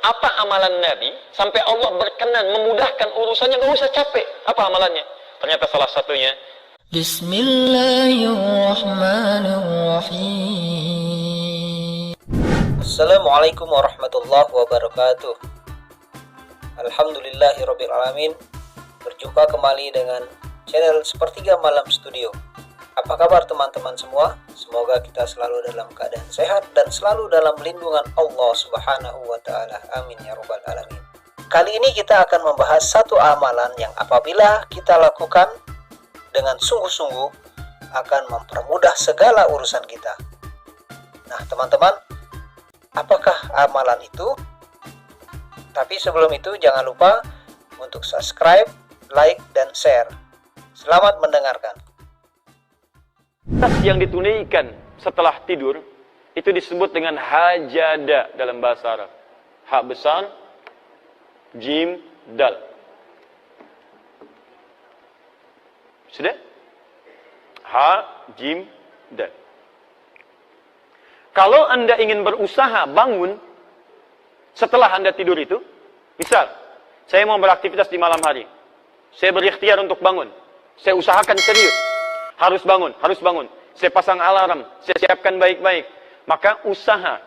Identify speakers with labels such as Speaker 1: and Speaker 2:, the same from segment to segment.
Speaker 1: apa amalan Nabi sampai Allah berkenan memudahkan urusannya, nggak usah capek. Apa amalannya? Ternyata salah satunya,
Speaker 2: Bismillahirrahmanirrahim. Assalamualaikum warahmatullahi wabarakatuh. Alhamdulillahirrabbilalamin. Berjumpa kembali dengan channel Sepertiga Malam Studio. Apa kabar teman-teman semua? Semoga kita selalu dalam keadaan sehat dan selalu dalam lindungan Allah Subhanahu wa Ta'ala. Amin ya Rabbal Alamin. Kali ini kita akan membahas satu amalan yang apabila kita lakukan dengan sungguh-sungguh akan mempermudah segala urusan kita. Nah teman-teman, apakah amalan itu? Tapi sebelum itu jangan lupa untuk subscribe, like, dan share. Selamat mendengarkan.
Speaker 1: tas yang ditunaikan setelah tidur itu disebut dengan hajada dalam bahasa Arab. Ha besar, jim, dal. Sudah? Ha, jim, dal. Kalau Anda ingin berusaha bangun setelah Anda tidur itu, misal, saya mau beraktivitas di malam hari. Saya berikhtiar untuk bangun. Saya usahakan serius. Harus bangun, harus bangun. Saya pasang alarm, saya siapkan baik-baik. Maka usaha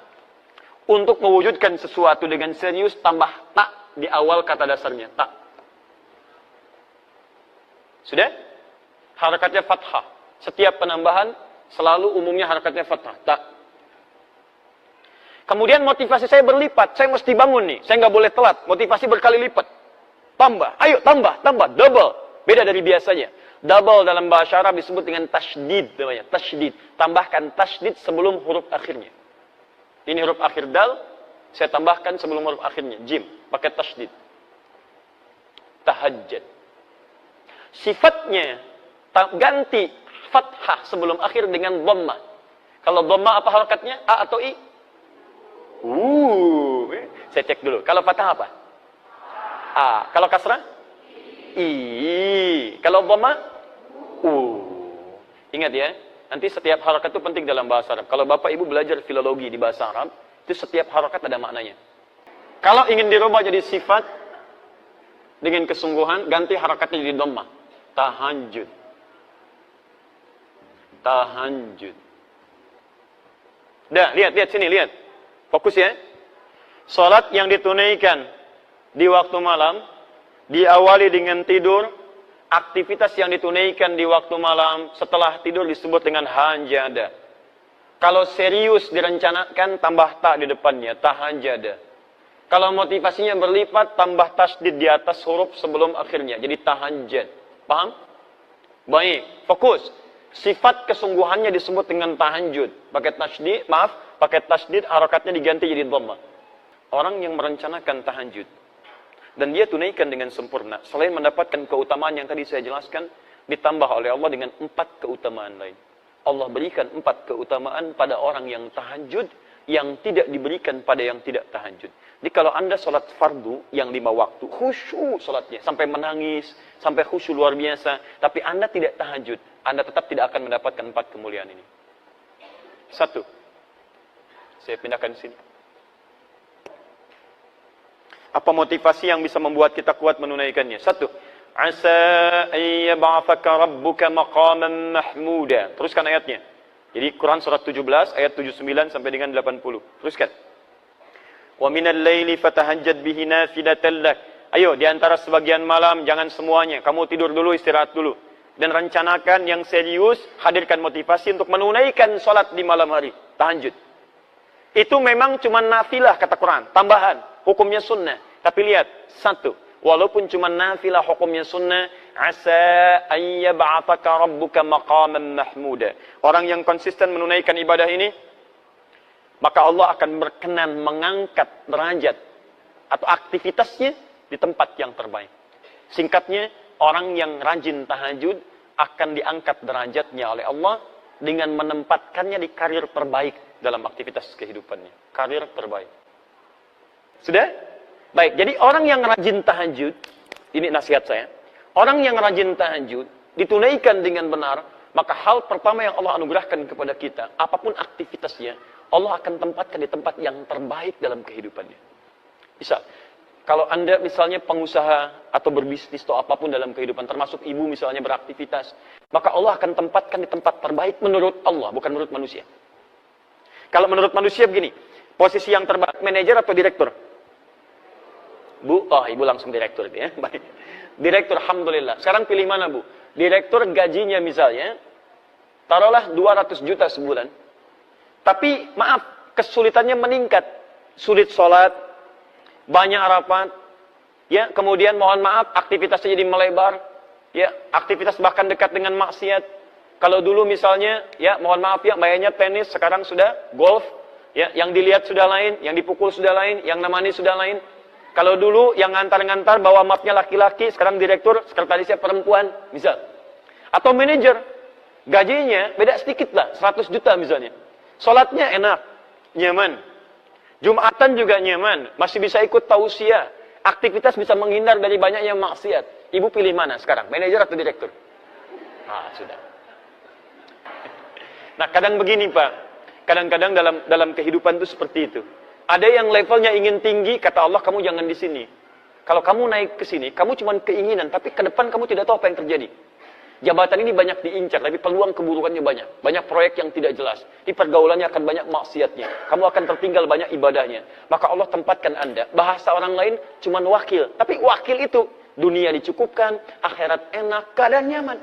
Speaker 1: untuk mewujudkan sesuatu dengan serius tambah tak di awal kata dasarnya, tak. Sudah? Harakatnya fathah. Setiap penambahan selalu umumnya harakatnya fathah, tak. Kemudian motivasi saya berlipat, saya mesti bangun nih, saya nggak boleh telat, motivasi berkali lipat. Tambah, ayo tambah, double. Beda dari biasanya. Double dalam bahasa Arab disebut dengan tasydid namanya, tasydid. Tambahkan tasydid sebelum huruf akhirnya. Ini huruf akhir dal, saya tambahkan sebelum huruf akhirnya, jim, pakai tasydid. Tahajjud. Sifatnya ganti fathah sebelum akhir dengan dhammah. Kalau dhammah apa harakatnya? A atau I? Saya cek dulu. Kalau fathah apa? A. Kalau kasrah? I. Kalau dhamma? Ingat ya, nanti setiap harakat itu penting dalam bahasa Arab. Kalau Bapak Ibu belajar filologi di bahasa Arab, itu setiap harakat ada maknanya. Kalau ingin dirubah jadi sifat dengan kesungguhan, ganti harakatnya jadi dhamma. Tahajud. Tahajud. Dah, lihat sini, lihat. Fokus ya. Salat yang ditunaikan di waktu malam diawali dengan tidur. Aktivitas yang ditunaikan di waktu malam setelah tidur disebut dengan hajada. Kalau serius direncanakan, tambah tak di depannya, tahajada. Kalau motivasinya berlipat, tambah tasdid di atas huruf sebelum akhirnya, jadi tahajjud. Paham? Baik, fokus. Sifat kesungguhannya disebut dengan tahajud. Pakai tasdid, harakatnya diganti jadi dhamma. Orang yang merencanakan tahajud dan dia tunaikan dengan sempurna, selain mendapatkan keutamaan yang tadi saya jelaskan, ditambah oleh Allah dengan 4 keutamaan lain. Allah berikan 4 keutamaan pada orang yang tahajud yang tidak diberikan pada yang tidak tahajud. Jadi kalau Anda sholat fardu yang 5 waktu, khusyuk sholatnya, sampai menangis, sampai khusyuk luar biasa, tapi Anda tidak tahajud, Anda tetap tidak akan mendapatkan 4 kemuliaan ini. 1. Saya pindahkan sini. Apa motivasi yang bisa membuat kita kuat menunaikannya? 1. Asa ayyab'athaka rabbuka maqaman mahmuda. Teruskan ayatnya. Jadi Quran surat 17 ayat 79 sampai dengan 80. Teruskan. Wa minal laili fatahajjad bihi nafilatan lak. Ayo, di antara sebagian malam, jangan semuanya. Kamu tidur dulu, istirahat dulu. Dan rencanakan yang serius, hadirkan motivasi untuk menunaikan sholat di malam hari. Tahajud. Itu memang cuma nafilah kata Quran, tambahan. Hukumnya sunnah. Tapi lihat, 1. Walaupun cuma nafilah hukumnya sunnah, asa ayyab'athaka rabbuka maqaman mahmuda. Orang yang konsisten menunaikan ibadah ini, maka Allah akan berkenan mengangkat derajat atau aktivitasnya di tempat yang terbaik. Singkatnya, orang yang rajin tahajud akan diangkat derajatnya oleh Allah dengan menempatkannya di karir terbaik dalam aktivitas kehidupannya. Karir terbaik. Sudah? Baik, jadi orang yang rajin tahajud, ini nasihat saya. Orang yang rajin tahajud, ditunaikan dengan benar, maka hal pertama yang Allah anugerahkan kepada kita, apapun aktivitasnya, Allah akan tempatkan di tempat yang terbaik dalam kehidupannya. Misal, kalau Anda misalnya pengusaha atau berbisnis atau apapun dalam kehidupan, termasuk ibu misalnya beraktivitas, maka Allah akan tempatkan di tempat terbaik menurut Allah, bukan menurut manusia. Kalau menurut manusia begini, posisi yang terbaik, manajer atau direktur? Bu, oh ibu langsung direktur itu ya. Baik. Direktur, alhamdulillah. Sekarang pilih mana bu? Direktur gajinya misalnya, taruhlah 200 juta sebulan. Tapi maaf, kesulitannya meningkat. Sulit sholat, banyak rapat, ya, kemudian mohon maaf, aktivitasnya jadi melebar, ya, aktivitas bahkan dekat dengan maksiat. Kalau dulu misalnya, ya, mohon maaf ya, mainnya tenis, sekarang sudah golf, ya, yang dilihat sudah lain, yang dipukul sudah lain, yang nemani sudah lain. Kalau dulu yang ngantar-ngantar bawa mapnya laki-laki, sekarang direktur, sekretarisnya perempuan, misal. Atau manajer, gajinya beda sedikit lah, 100 juta misalnya. Sholatnya enak, nyaman. Jumatan juga nyaman, masih bisa ikut tausiah. Aktivitas bisa menghindar dari banyaknya maksiat. Ibu pilih mana sekarang, manajer atau direktur? Ah, sudah. Nah, kadang begini Pak. Kadang-kadang dalam kehidupan itu seperti itu. Ada yang levelnya ingin tinggi, kata Allah, kamu jangan di sini. Kalau kamu naik ke sini, kamu cuma keinginan, tapi ke depan kamu tidak tahu apa yang terjadi. Jabatan ini banyak diincar, tapi peluang keburukannya banyak. Banyak proyek yang tidak jelas. Di pergaulannya akan banyak maksiatnya. Kamu akan tertinggal banyak ibadahnya. Maka Allah tempatkan Anda. Bahasa orang lain cuma wakil. Tapi wakil itu, dunia dicukupkan, akhirat enak, keadaan nyaman.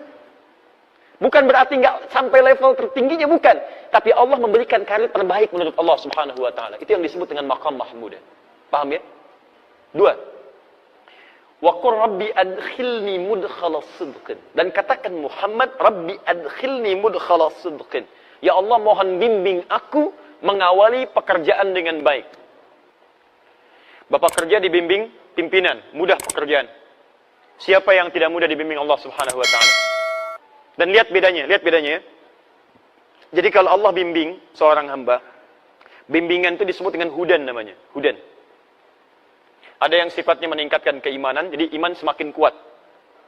Speaker 1: Bukan berarti nggak sampai level tertingginya, bukan. Tapi Allah memberikan karir terbaik menurut Allah Subhanahu wa Ta'ala. Itu yang disebut dengan maqam mahmudah. Paham ya? 2. Wa qur rabbi adkhilni mudkhalas sidqin. Dan katakan Muhammad, Rabbi adkhilni mudkhalas sidqin. Ya Allah, mohon bimbing aku mengawali pekerjaan dengan baik. Bapak kerja dibimbing pimpinan, mudah pekerjaan. Siapa yang tidak mudah dibimbing Allah Subhanahu wa Ta'ala? Dan lihat bedanya ya. Jadi kalau Allah bimbing seorang hamba, bimbingan itu disebut dengan hudan namanya, hudan. Ada yang sifatnya meningkatkan keimanan, jadi iman semakin kuat.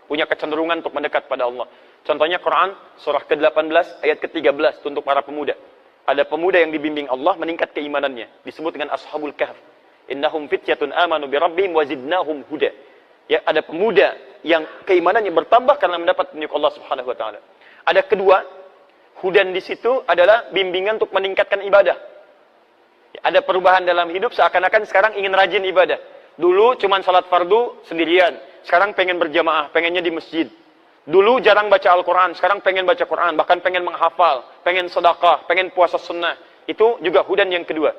Speaker 1: Punya kecenderungan untuk mendekat pada Allah. Contohnya Quran, surah ke-18, ayat ke-13, untuk para pemuda. Ada pemuda yang dibimbing Allah, meningkat keimanannya. Disebut dengan Ashabul Kahf. Innahum fityatun amanu birabbihim wazidnahum huda. Ya, ada pemuda yang keimanannya bertambah karena mendapat petunjuk Allah Subhanahu wa Ta'ala. Ada kedua, hudan di situ adalah bimbingan untuk meningkatkan ibadah. Ya, ada perubahan dalam hidup, seakan-akan sekarang ingin rajin ibadah. Dulu cuma salat fardu sendirian, sekarang pengen berjamaah, pengennya di masjid. Dulu jarang baca Al-Quran, sekarang pengen baca Quran, bahkan pengen menghafal, pengen sedekah, pengen puasa sunnah. Itu juga hudan yang kedua.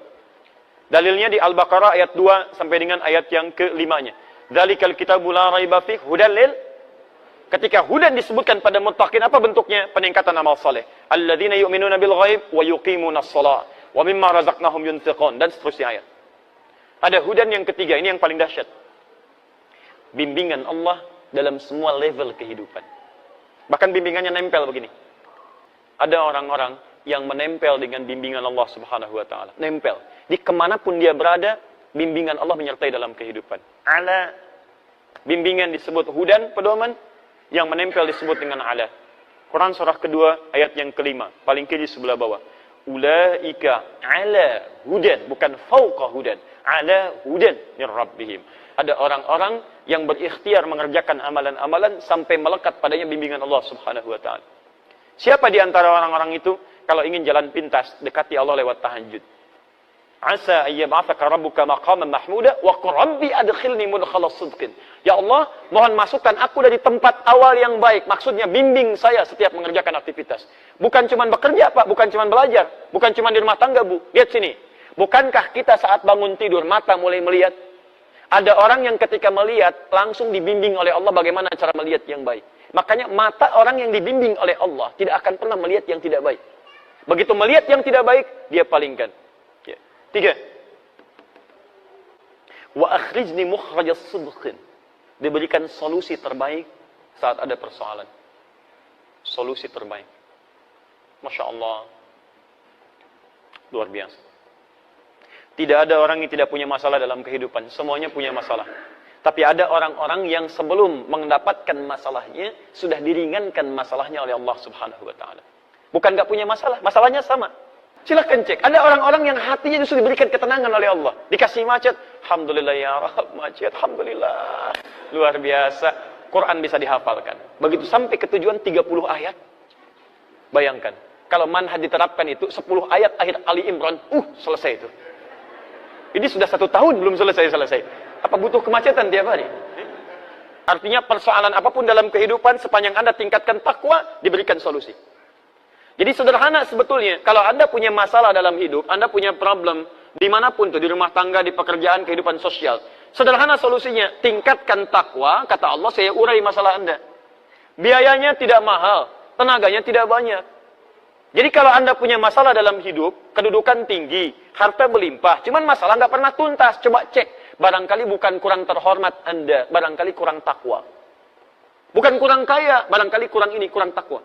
Speaker 1: Dalilnya di Al-Baqarah ayat 2 sampai dengan ayat yang ke-5-nya. Dzalikal kitabu la raiba fihi hudan lil. Ketika hudan disebutkan pada muttaqin, apa bentuknya? Peningkatan amal saleh. Alladzina yu'minuna bil ghaib wa yuqimunas shalah wa mimma razaqnahum yunfiqun, dan seterusnya ayat. Ada hudan yang ketiga, ini yang paling dahsyat. Bimbingan Allah dalam semua level kehidupan. Bahkan bimbingannya nempel begini. Ada orang-orang yang menempel dengan bimbingan Allah Subhanahu wa Ta'ala. Nempel. Di kemanapun dia berada, bimbingan Allah menyertai dalam kehidupan. Ala. Bimbingan disebut hudan, pedoman. Yang menempel disebut dengan ala. Quran surah kedua, ayat yang kelima. Paling kiri sebelah bawah. Ulaika ala hudan, bukan fauqa hudan. Ala hudan min rabbihim. Ada orang-orang yang berikhtiar mengerjakan amalan-amalan sampai melekat padanya bimbingan Allah Subhanahu wa Ta'ala. Siapa di antara orang-orang itu? Kalau ingin jalan pintas, dekati Allah lewat tahajud. Asa ayyab'atsaka rabbuka maqaman mahmuda wa qur rabbi adkhilni mudkhalas sidqin. Ya Allah, mohon masukkan aku dari tempat awal yang baik. Maksudnya bimbing saya setiap mengerjakan aktivitas. Bukan cuma bekerja, Pak, bukan cuma belajar, bukan cuma di rumah tangga, Bu. Lihat sini. Bukankah kita saat bangun tidur mata mulai melihat? Ada orang yang ketika melihat langsung dibimbing oleh Allah bagaimana cara melihat yang baik. Makanya mata orang yang dibimbing oleh Allah tidak akan pernah melihat yang tidak baik. Begitu melihat yang tidak baik, dia palingkan. 3. Wa akhrijni mukhrajas sidqin. Diberikan solusi terbaik saat ada persoalan. Solusi terbaik. Masya Allah. Luar biasa. Tidak ada orang yang tidak punya masalah dalam kehidupan. Semuanya punya masalah. Tapi ada orang-orang yang sebelum mendapatkan masalahnya, sudah diringankan masalahnya oleh Allah Subhanahu wa Ta'ala. Bukan gak punya masalah, masalahnya sama. Silakan cek. Ada orang-orang yang hatinya justru diberikan ketenangan oleh Allah. Dikasih macet, alhamdulillah ya Rabb, macet, alhamdulillah. Luar biasa. Quran bisa dihafalkan. Begitu sampai ke tujuan 30 ayat. Bayangkan, kalau manhaj diterapkan itu 10 ayat akhir Ali Imran, selesai itu. Ini sudah 1 tahun belum selesai. Apa butuh kemacetan tiap hari? Artinya persoalan apapun dalam kehidupan sepanjang Anda tingkatkan takwa, diberikan solusi. Jadi sederhana sebetulnya, kalau Anda punya masalah dalam hidup, Anda punya problem, dimanapun tuh, di rumah tangga, di pekerjaan, kehidupan sosial. Sederhana solusinya, tingkatkan takwa, kata Allah, saya urai masalah Anda. Biayanya tidak mahal, tenaganya tidak banyak. Jadi kalau Anda punya masalah dalam hidup, kedudukan tinggi, harta berlimpah, cuman masalah nggak pernah tuntas, coba cek. Barangkali bukan kurang terhormat Anda, barangkali kurang takwa. Bukan kurang kaya, barangkali kurang ini, kurang takwa.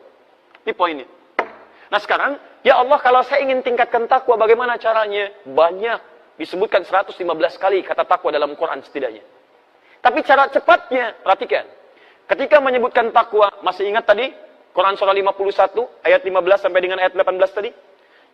Speaker 1: Ini poinnya. Nah sekarang, ya Allah kalau saya ingin tingkatkan takwa, bagaimana caranya? Banyak. Disebutkan 115 kali kata takwa dalam Quran setidaknya. Tapi cara cepatnya, perhatikan. Ketika menyebutkan takwa, masih ingat tadi? Quran surah 51, ayat 15 sampai dengan ayat 18 tadi?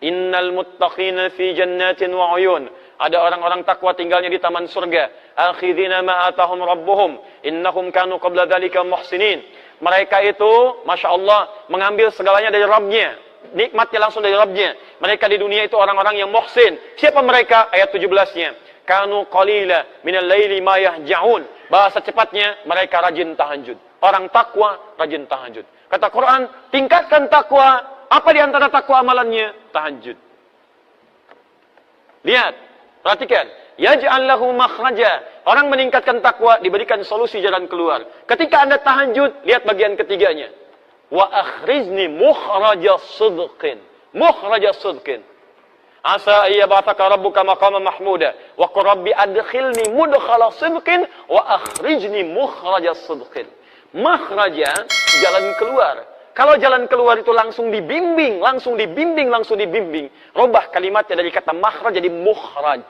Speaker 1: Innal muttaqina fi jannatin wa uyun. Ada orang-orang takwa tinggalnya di taman surga. Akhidhina ma atahum rabbuhum. Innahum kanu qabla dhalika muhsinin. Mereka itu, Masya Allah, mengambil segalanya dari Rabbnya. Nikmatnya langsung dari Rabbnya. Mereka di dunia itu orang-orang yang muhsin. Siapa mereka? Ayat 17-nya. Kanu qalila minal laili ma yahja'un. Bahasa cepatnya, mereka rajin tahajud. Orang takwa, rajin tahajud. Kata Quran, tingkatkan takwa. Apa di antara takwa amalannya? Tahajud. Lihat, perhatikan. Yaj'al lahu makhraja. Orang meningkatkan takwa, diberikan solusi jalan keluar. Ketika Anda tahajud, lihat bagian ketiganya. Wa akhrizni mukhraja sidqin. Mukhraja sidqin. Asa ayyab'athaka rabbuka maqaman mahmuda. Wa qur rabbi adkhilni mudkhala sidqin wa akhrijni mukhraja sidqin. Makhraja, jalan keluar. Kalau jalan keluar itu langsung dibimbing, langsung dibimbing. Rubah kalimatnya dari kata makhraj jadi mukhraj.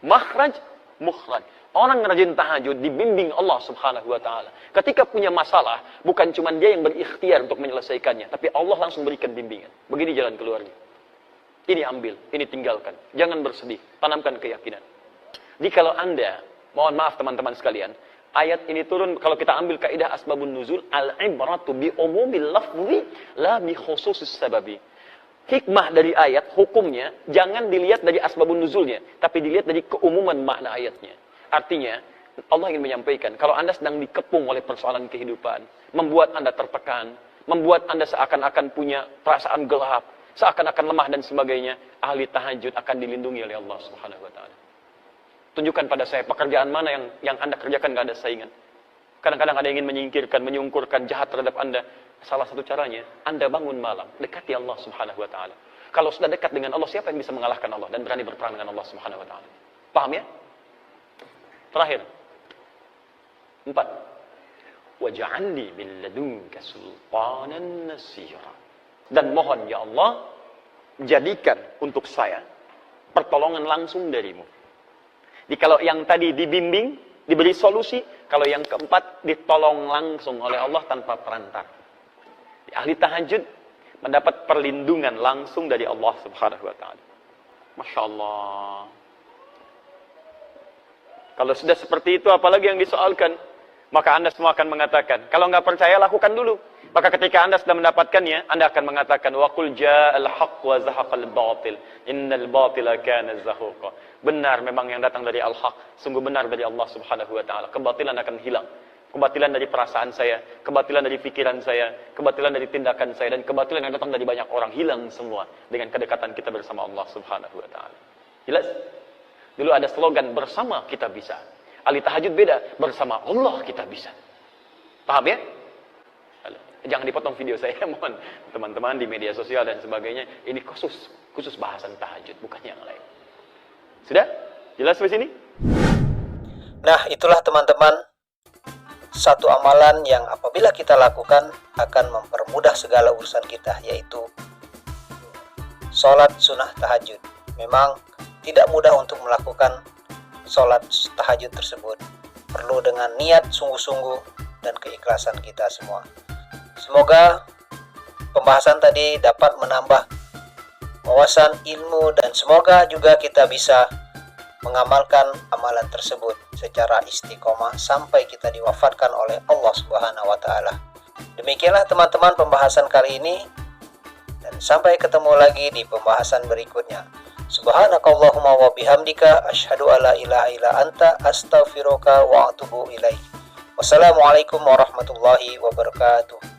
Speaker 1: Makhraj, mukhraj. Orang rajin tahajud dibimbing Allah Subhanahu wa taala. Ketika punya masalah, bukan cuma dia yang berikhtiar untuk menyelesaikannya, tapi Allah langsung berikan bimbingan. Begini jalan keluarnya. Ini ambil, ini tinggalkan. Jangan bersedih, tanamkan keyakinan. Jadi kalau Anda, mohon maaf teman-teman sekalian, ayat ini turun kalau kita ambil kaidah asbabun nuzul, al-ibratu bi umumil lafzi la bi khususis sababi. Hikmah dari ayat, hukumnya jangan dilihat dari asbabun nuzulnya, tapi dilihat dari keumuman makna ayatnya. Artinya, Allah ingin menyampaikan, kalau Anda sedang dikepung oleh persoalan kehidupan, membuat Anda tertekan, membuat Anda seakan-akan punya perasaan gelap, seakan-akan lemah dan sebagainya, ahli tahajud akan dilindungi oleh Allah Subhanahu wa taala. Tunjukkan pada saya pekerjaan mana yang Anda kerjakan nggak ada saingan. Kadang-kadang ada yang ingin menyingkirkan, menyungkurkan jahat terhadap Anda. Salah satu caranya, Anda bangun malam, dekati Allah Subhanahu wa taala. Kalau sudah dekat dengan Allah, siapa yang bisa mengalahkan Allah dan berani berperang dengan Allah Subhanahu wa taala? Paham ya? Terakhir. 4. Waj'alni min ladunka sultanan nasira. Dan mohon ya Allah, jadikan untuk saya pertolongan langsung darimu. Jadi kalau yang tadi dibimbing, diberi solusi, kalau yang keempat ditolong langsung oleh Allah tanpa perantara. Ahli tahajud mendapat perlindungan langsung dari Allah Subhanahu wa taala. Masya Allah. Kalau sudah seperti itu, apalagi yang disoalkan? Maka Anda semua akan mengatakan, kalau nggak percaya, lakukan dulu. Maka ketika Anda sudah mendapatkannya, Anda akan mengatakan, wa qul ja'al haqq wa zahaqal batil, innal batila kana zahuqa. Benar memang yang datang dari al-haq, sungguh benar dari Allah Subhanahu wa taala. Kebatilan akan hilang. Kebatilan dari perasaan saya, kebatilan dari pikiran saya, kebatilan dari tindakan saya, dan kebatilan yang datang dari banyak orang hilang semua dengan kedekatan kita bersama Allah Subhanahu wa taala. Jelas? Dulu ada slogan, bersama kita bisa. Ahli tahajud beda, bersama Allah kita bisa. Paham ya? Jangan dipotong video saya, mohon teman-teman di media sosial dan sebagainya. Ini khusus bahasan tahajud, bukan yang lain. Sudah? Jelas di sini?
Speaker 2: Nah, itulah teman-teman, satu amalan yang apabila kita lakukan akan mempermudah segala urusan kita, yaitu sholat sunnah tahajud. Memang tidak mudah untuk melakukan sholat tahajud tersebut. Perlu dengan niat sungguh-sungguh dan keikhlasan kita semua. Semoga pembahasan tadi dapat menambah wawasan, ilmu, dan semoga juga kita bisa mengamalkan amalan tersebut secara istiqomah sampai kita diwafatkan oleh Allah Subhanahu wa taala. Demikianlah teman-teman pembahasan kali ini, dan sampai ketemu lagi di pembahasan berikutnya. Subhanakallahumma wa bihamdika asyhadu alla ilaha illa anta astaghfiruka wa atubu ilaik. Wassalamualaikum warahmatullahi wabarakatuh.